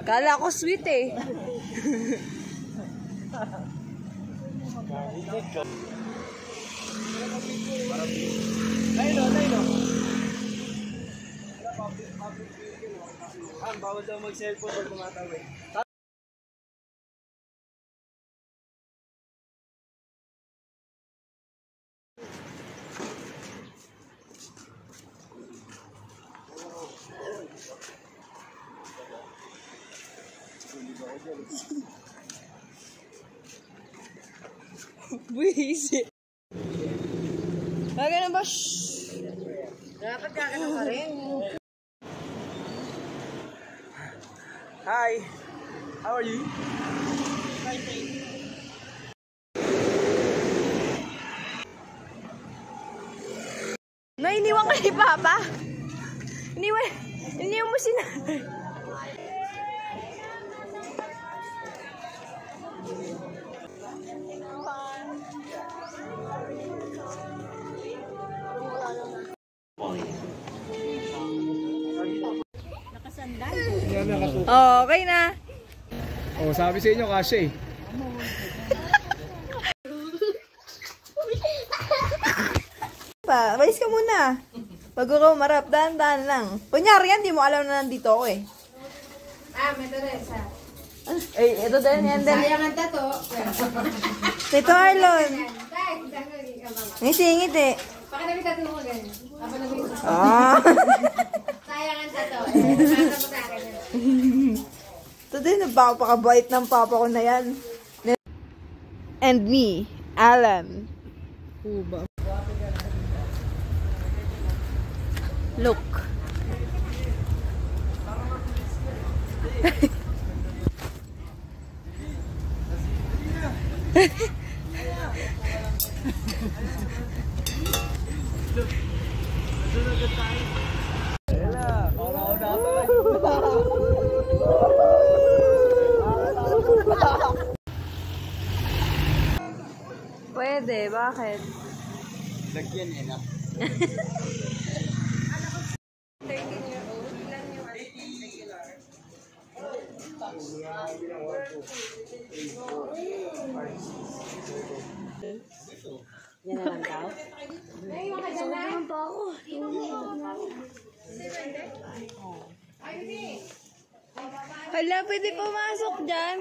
Kala ko sweet eh. Nailo. Bawal daw mag-cellphone pag tumatawid. Buisit. Bagay na ba? Dapat kakano ka rin. Hi. How are you? Na iniwan ka ni Papa? Iniwan mo si Nanay. Oh, okay na. Oh, sabi sa inyo kasi. Walis ka muna. Bago ka umarap, dahan-dahan lang. Kunyari yan, di mo alam na nandito ako eh. May Teresa. Eh, ito din, yan din. Sayang ang tato. Tito Arlon. Ngiti eh. Baka namin tato mo ganyan. Sayang ang tato. Ito din, napakabait ng papa ko na yan. And me, Alan. Uba. Look. Pwede, bakit? Lagyan eh na. 13-year-old. Ilan yung regular? Yan na lang daw. Naiwan ka dyan na? Saan pa ako? Hala, pwede pumasok dyan.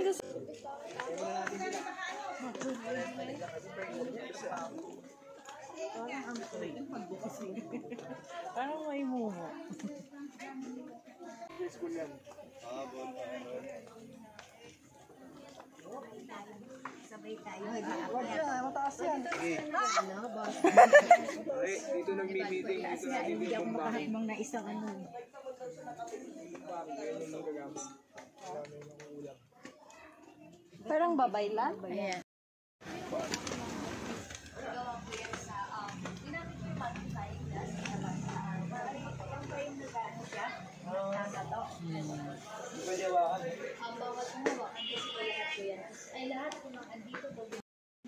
Parang may mumo. Sabay tayo. Mataas yan. Dito nagmi-meeting. Dito Hindi ako makahakbang na isang ano. Parang babay lang. Ayan.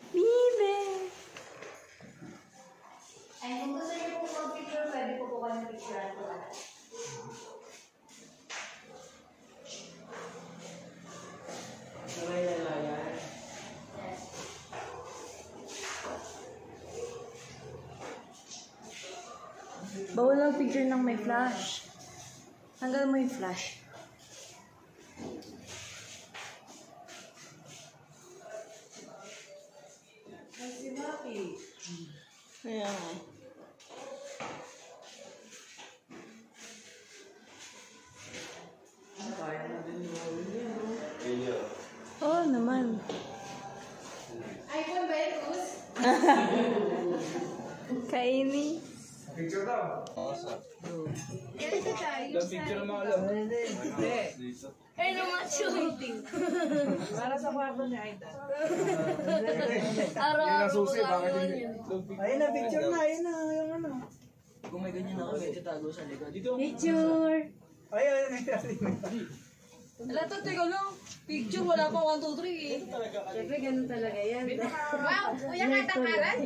Bibe! Ay, kung gusto niyo po mag-picture, pwede po po ka ng picture at wala. Bawal lang picture ng may flash. Tanggal mo yung flash. Kaya nga. Oo naman. iPhone ba yan, Kus? Kaini. Picture daw. Ganito tayo. Picture mo alam. Ay, naman shooting. Para sa kwarto ni Aida. Yung nasusi, bakit hindi? Ayun na, picture na. Ayun na, yung ano. Kung may ganyan ako, medyo tago sa likod. Dito. Picture! Ayun, Wala to, teka lang. Picture, wala pa 1, 2, 3 eh. Siyempre, ganun talaga yan. Wow, kuya katakaran.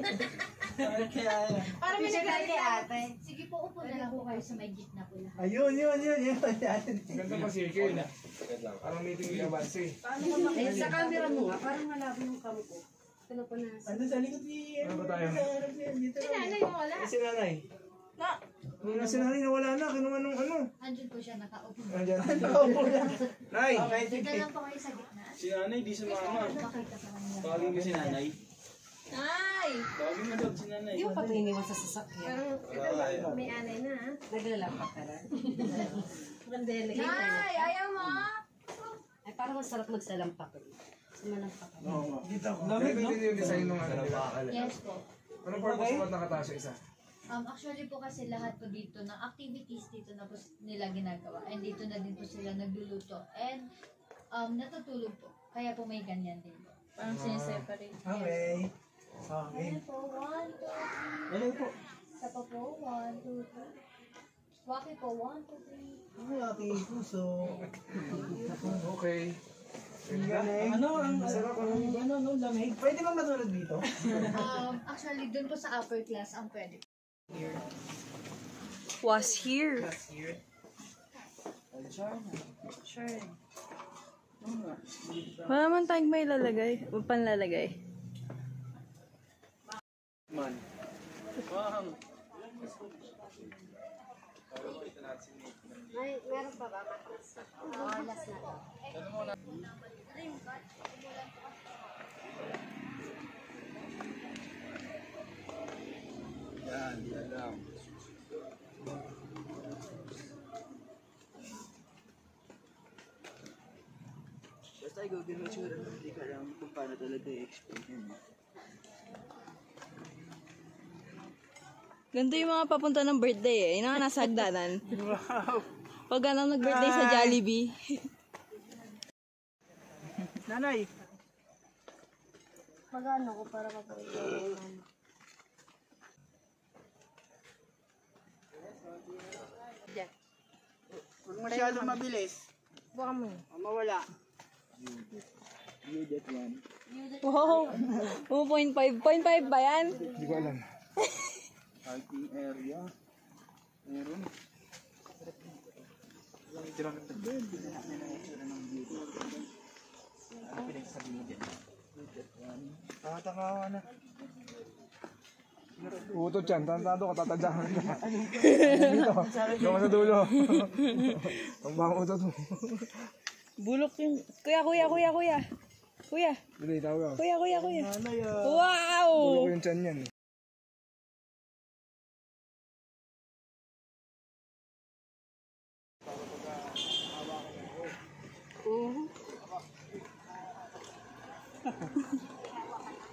Para may naglalagay ate. Sige po. po, upo na lang po kayo sa may gitna po lahat. Ayun. Ganda pa circle. Parang meeting with Abansi. Eh, sa camera mo nga, parang malabo yung cam ko. Ano po na? Ano sa likod ni... Ano ba tayo? Dito Si nanay mo wala. Si nanay. Si nanay nawala na. Kinuha nung ano. Andun po siya nakaupo. Nandiyan. Nay! Dito lang po kayo sa gitna. Si nanay, di sa mama. Pakita sa kanila. Tawagin mo si nanay. Nay! Tawagin mo daw si nanay. Yung pati iniwan sa sasakyan. May anay na ha. Naglalakad ka na. Ang delicate. Nay! Ayaw mo? Ay, parang masarap magsalampak. Sumalampak ka. Lamig, no? Yung design nung ano nila. Yes po. Anong purpose mo nakatasyo isa? Actually po kasi lahat po dito ng activities dito na po nila ginagawa. And dito na din po sila nagluluto. And natutulog po. Kaya po may ganyan din po. Parang sineseparate. Okay. Ayan po, 1, 2, 3. Ano po? Isa pa po, 1, 2, 3. Waki po, 1, 2, 3. Ang aking puso. Okay. Ano? Ang sarap. Ano? Lamig. Pwede bang matulog dito? Actually, dun po sa upper class ang pwede. Was here. Sure. Wala naman tayong may lalagay. O panlalagay. Man. Wow. Meron pa ba? Last na. Yan, di alam. Basta ikaw din ang sure, hindi ka alam kung paano talaga i-explain yun. Ganito yung mga papunta ng birthday eh. Yung mga nasa hagdanan. Pag ano nag-birthday sa Jollibee. Nanay. Magano ko para mapawin yung Huwag masyadong mabilis. buka mo. Mawala. You that one. Wow. 2.5. 0.5 ba yan? Hindi ko alam. Parking area. Meron. Tatakawa na. Utot yan. Tantado ka, tatadyakan ka. Dito. Doon ka sa dulo. Ang bang utot mo. Bulok yung... Kuya. Kuya. Dili, tawag. Kuya. Nanay, Wow! Bulok yung tiyan yan.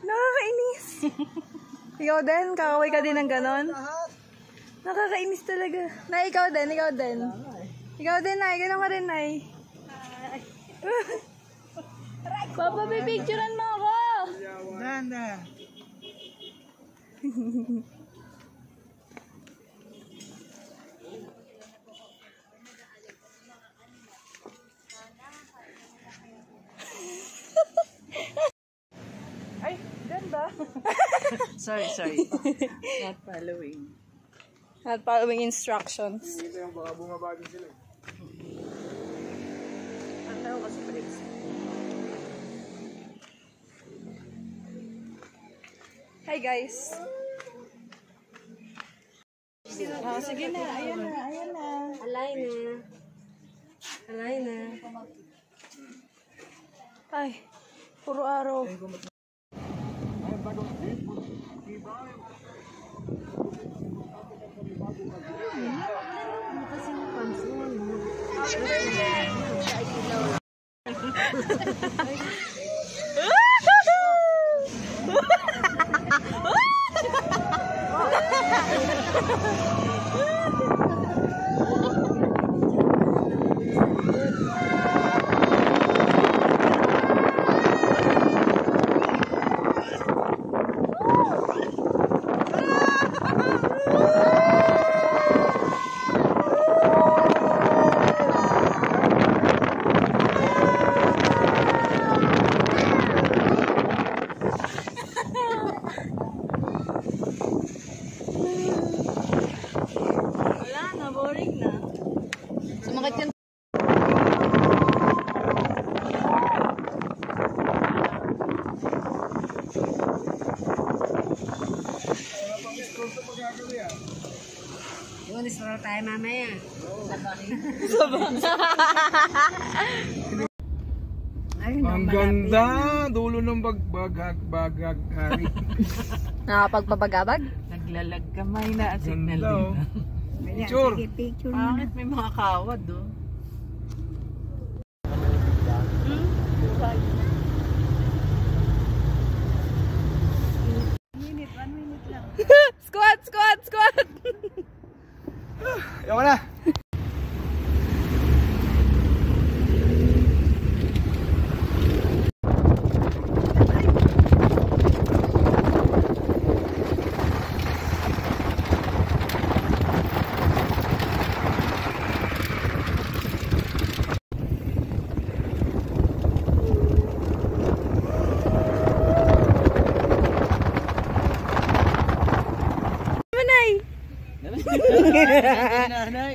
Nakakainis. Ikaw din? Kakaway ka din ng ganon? Nakakainis talaga. Na, ikaw din. Ikaw din, Nay. Ganon ka rin, Nay. Papa, pipicturean mo ako! Nana. Ay, ganda. Sorry. Not following. Not following instructions. Dito yung baka bumaba din sila. Ang tao kasi friends. Hi, guys. Oh, sige na. Ayan na. Alay na. Ay, puro araw. Lunes raw tayo mamaya. Ang ganda! Dulo ng bagbagag hari. Nakapagpapagabag? Naglalag kamay na at signal Ganda oh. din. Picture! Pangit, may mga kawad oh. Squat, squat, squat! Yawa na!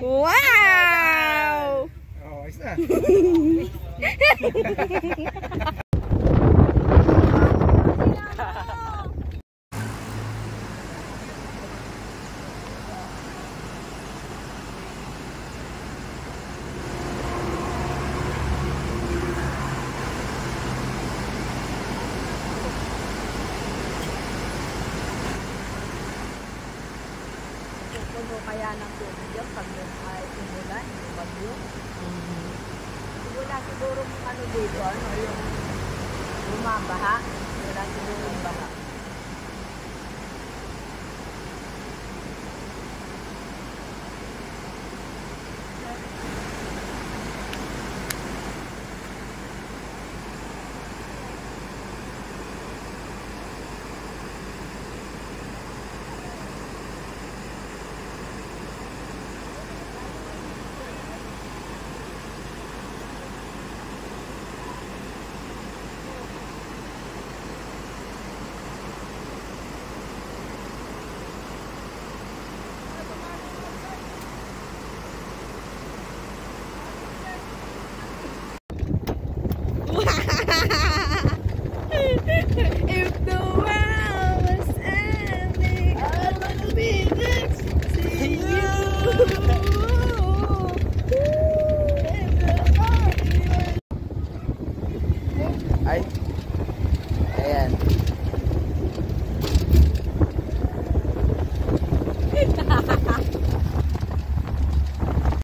Wow! Oh, ayos na. Puno kaya ng tubig yun pag yun ay umulan, yung bagyo. Wala siguro ano dito, ano, yung bumabaha. Wala siguro yung baha. If the world was ending, I wanna be next to you. Ay,